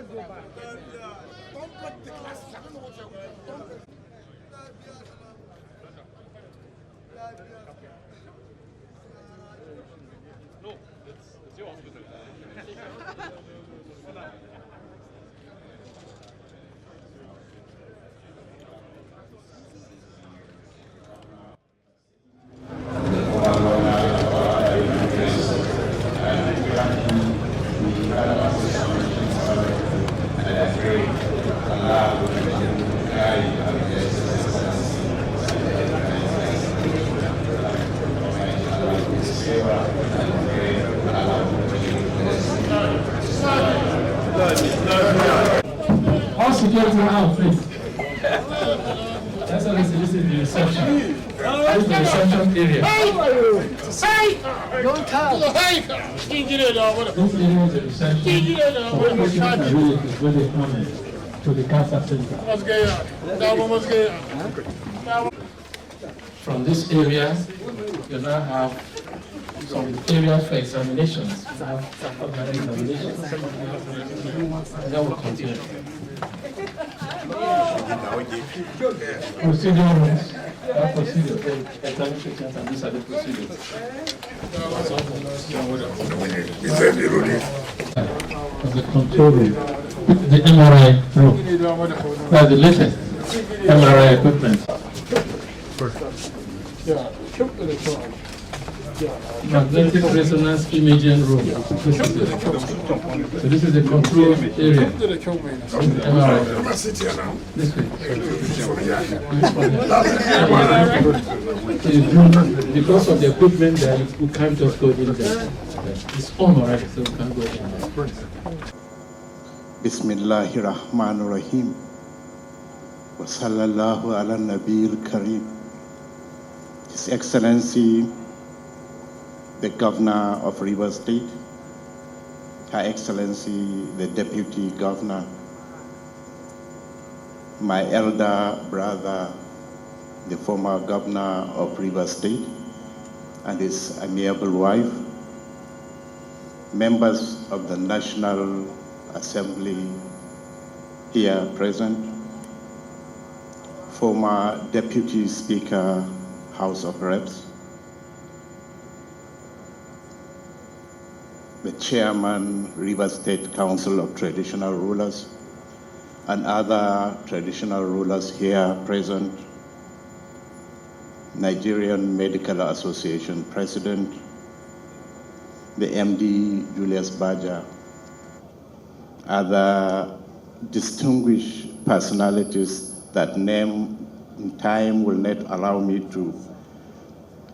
No, it's your hospital. All security now, please. That's how this is the reception. This is the reception area. Don't tell. This area is the reception. For patients and relatives when they come in to the cancer center. From this area, you now have some areas for examinations. Examinations. And that will continue. Procedure rooms. That procedure, examinations, and these are the procedures. Of the control room, the MRI room. That's the latest MRI equipment. Magnetic resonance imaging room. So this is the control area. MRI. This way. Because of the equipment there, you can't just go in there. It's on already, so you can't go in there. Bismillahirrahmanirrahim. Wa sallallahu ala nabiyil kareem. His Excellency, the Governor of Rivers State, Her Excellency, the Deputy Governor, my elder brother, the former Governor of Rivers State, and his amiable wife, members of the National Assembly here present, former Deputy Speaker, House of Reps, the Chairman, Rivers State Council of Traditional Rulers, and other traditional rulers here present, Nigerian Medical Association President, the MD, Julius Baja, other distinguished personalities that name in time will not allow me to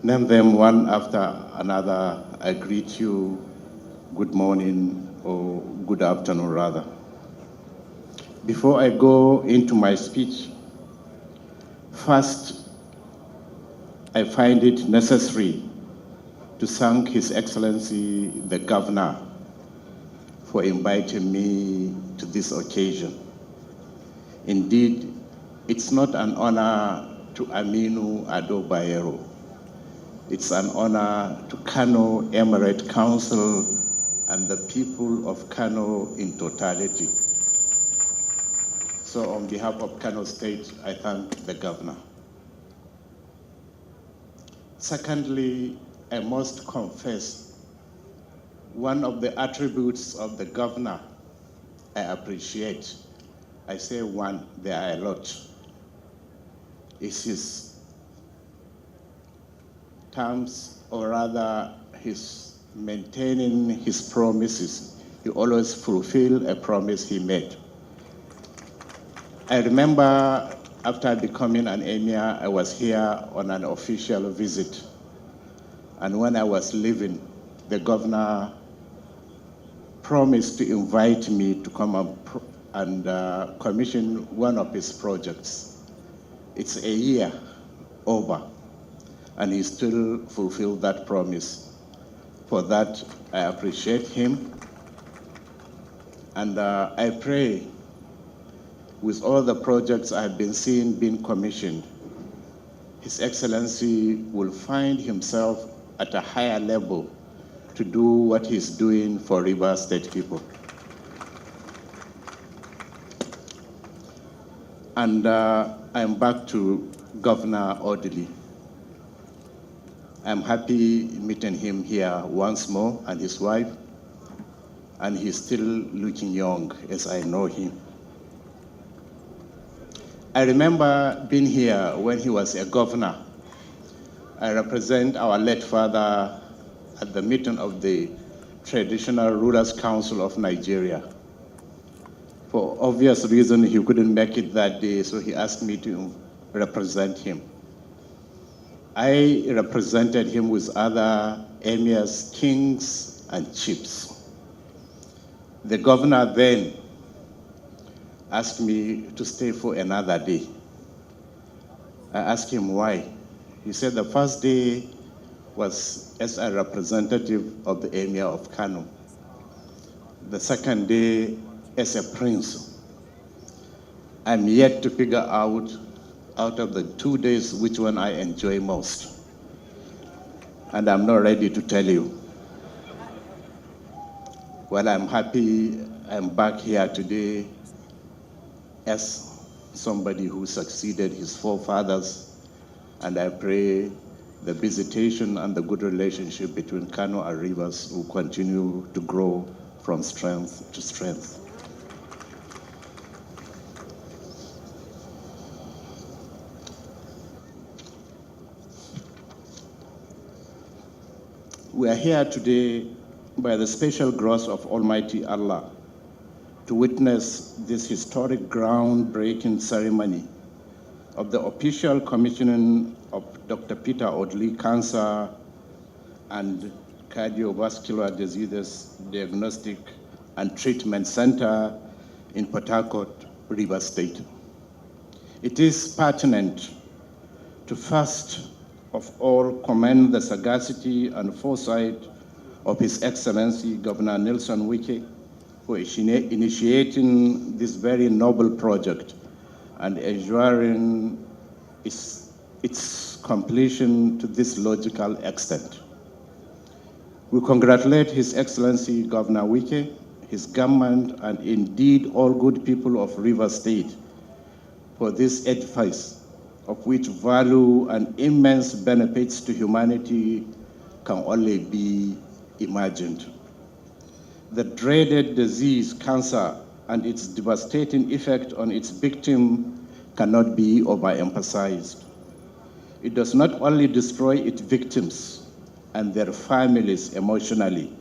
name them one after another. I greet you good morning or good afternoon rather. Before I go into my speech, first I find it necessary to thank His Excellency the Governor for inviting me to this occasion. Indeed, it's not an honor to Aminu Ado Bayero. It's an honor to Kano Emirate Council and the people of Kano in totality. So on behalf of Kano State, I thank the Governor. Secondly, I must confess, one of the attributes of the Governor I appreciate, I say one, there are a lot, is his terms, or rather his maintaining his promises. He always fulfilled a promise he made. I remember after becoming an Emir, I was here on an official visit. And when I was leaving, the Governor promised to invite me to come and commission one of his projects. It's a year over, and he still fulfilled that promise. For that, I appreciate him. And I pray with all the projects I've been seeing being commissioned, His Excellency will find himself at a higher level to do what he's doing for Rivers State people. And I'm back to Governor Odili. I'm happy meeting him here once more and his wife, and he's still looking young as I know him. I remember being here when he was a governor. I represent our late father at the meeting of the Traditional Rulers Council of Nigeria. For obvious reason, he couldn't make it that day, so he asked me to represent him. I represented him with other emirs, kings, and chiefs. The governor then asked me to stay for another day. I asked him why. He said the first day was as a representative of the Emir of Kano. The second day as a prince. I'm yet to figure out of the 2 days which one I enjoy most. And I'm not ready to tell you. Well, I'm happy I'm back here today as somebody who succeeded his forefathers, and I pray the visitation and the good relationship between Kano and Rivers will continue to grow from strength to strength. We are here today by the special grace of Almighty Allah to witness this historic groundbreaking ceremony of the official commissioning of Dr. Peter Odili Cancer and Cardiovascular Diseases Diagnostic and Treatment Center in Port Harcourt, Rivers State. It is pertinent to first of all commend the sagacity and foresight of His Excellency Governor Nelson Wike for initiating this very noble project and ensuring its completion to this logical extent. We congratulate His Excellency Governor Wike, his government, and indeed all good people of Rivers State for this edifice, of which value and immense benefits to humanity can only be imagined. The dreaded disease, cancer, and its devastating effect on its victim cannot be overemphasized. It does not only destroy its victims and their families emotionally,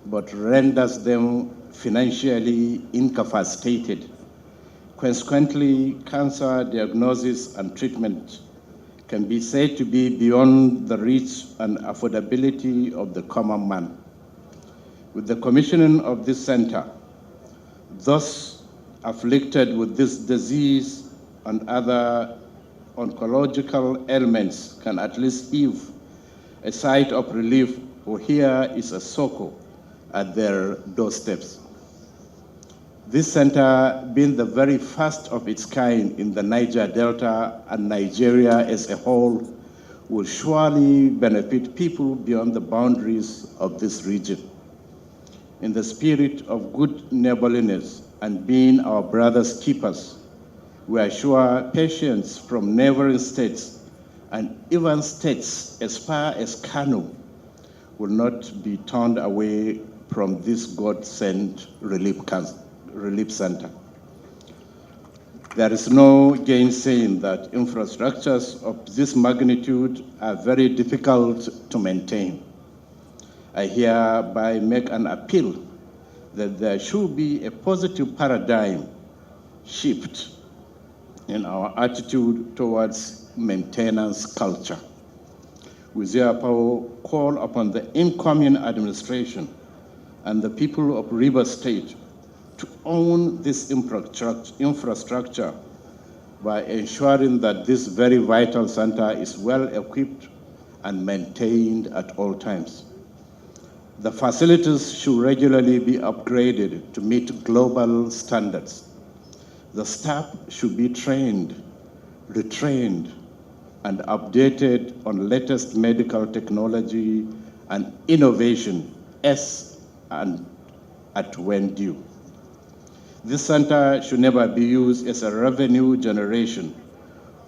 but renders them financially incapacitated. Consequently, cancer diagnosis and treatment can be said to be beyond the reach and affordability of the common man. With the commissioning of this center, those afflicted with this disease and other oncological ailments can at least give a sight of relief, for here is a succor at their doorsteps. This center, being the very first of its kind in the Niger Delta and Nigeria as a whole, will surely benefit people beyond the boundaries of this region. In the spirit of good neighborliness and being our brothers' keepers, we are sure patients from neighboring states and even states as far as Kano will not be turned away from this God-sent relief center. There is no gainsaying that infrastructures of this magnitude are very difficult to maintain. I hereby make an appeal that there should be a positive paradigm shift in our attitude towards maintenance culture. We therefore call upon the incoming administration and the people of Rivers State to own this infrastructure by ensuring that this very vital center is well equipped and maintained at all times. The facilities should regularly be upgraded to meet global standards. The staff should be trained, retrained, and updated on latest medical technology and innovation as and at when due. This center should never be used as a revenue generation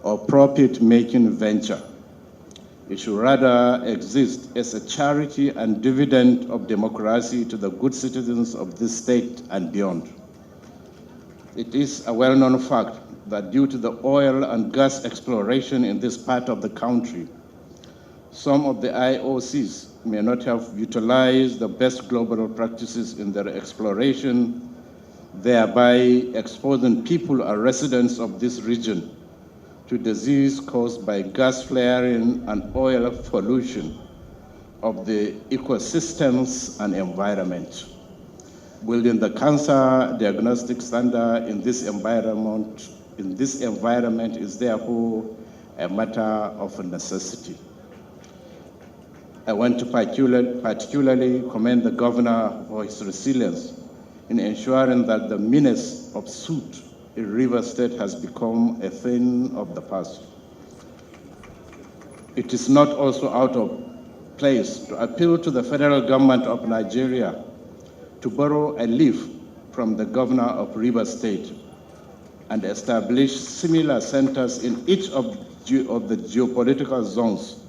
or profit-making venture. It should rather exist as a charity and dividend of democracy to the good citizens of this state and beyond. It is a well-known fact that due to the oil and gas exploration in this part of the country, some of the IOCs may not have utilized the best global practices in their exploration, thereby exposing people and residents of this region to disease caused by gas flaring and oil pollution of the ecosystems and environment. Building the cancer diagnostic standard in this environment is therefore a matter of necessity. I want to particularly commend the governor for his resilience in ensuring that the menace of soot in Rivers State has become a thing of the past. It is not also out of place to appeal to the federal government of Nigeria to borrow a leaf from the governor of Rivers State and establish similar centers in each of the geopolitical zones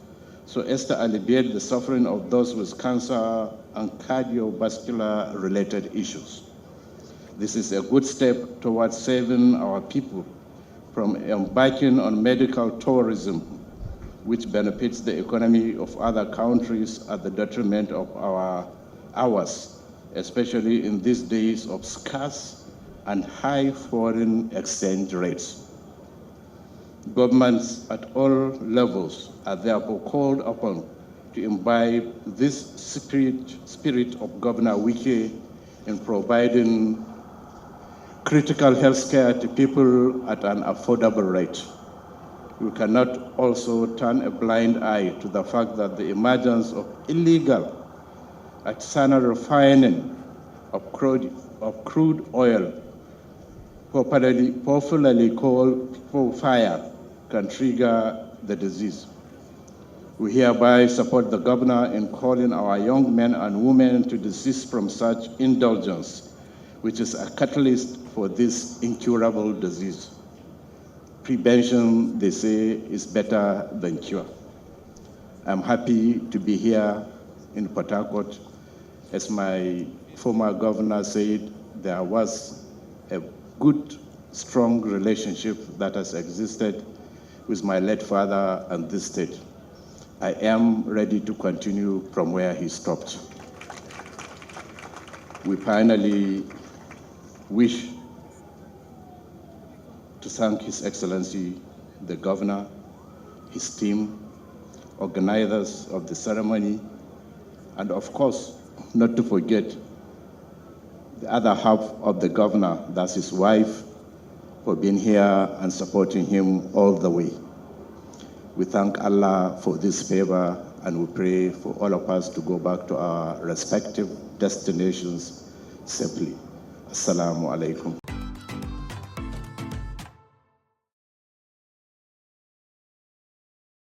so as to alleviate the suffering of those with cancer and cardiovascular related issues. This is a good step towards saving our people from embarking on medical tourism, which benefits the economy of other countries at the detriment of ours, especially in these days of scarce and high foreign exchange rates. Governments at all levels are therefore called upon to imbibe this spirit of Governor Wike in providing critical health care to people at an affordable rate. We cannot also turn a blind eye to the fact that the emergence of illegal artisanal refining of crude oil, popularly called fire, can trigger the disease. We hereby support the governor in calling our young men and women to desist from such indulgence, which is a catalyst for this incurable disease. Prevention, they say, is better than cure. I'm happy to be here in Port Harcourt. As my former governor said, there was a good, strong relationship that has existed with my late father and this state. I am ready to continue from where he stopped. We finally wish to thank His Excellency, the Governor, his team, organizers of the ceremony, and of course, not to forget the other half of the Governor, that's his wife, for being here and supporting him all the way. We thank Allah for this favor, and we pray for all of us to go back to our respective destinations safely. Assalamu alaikum.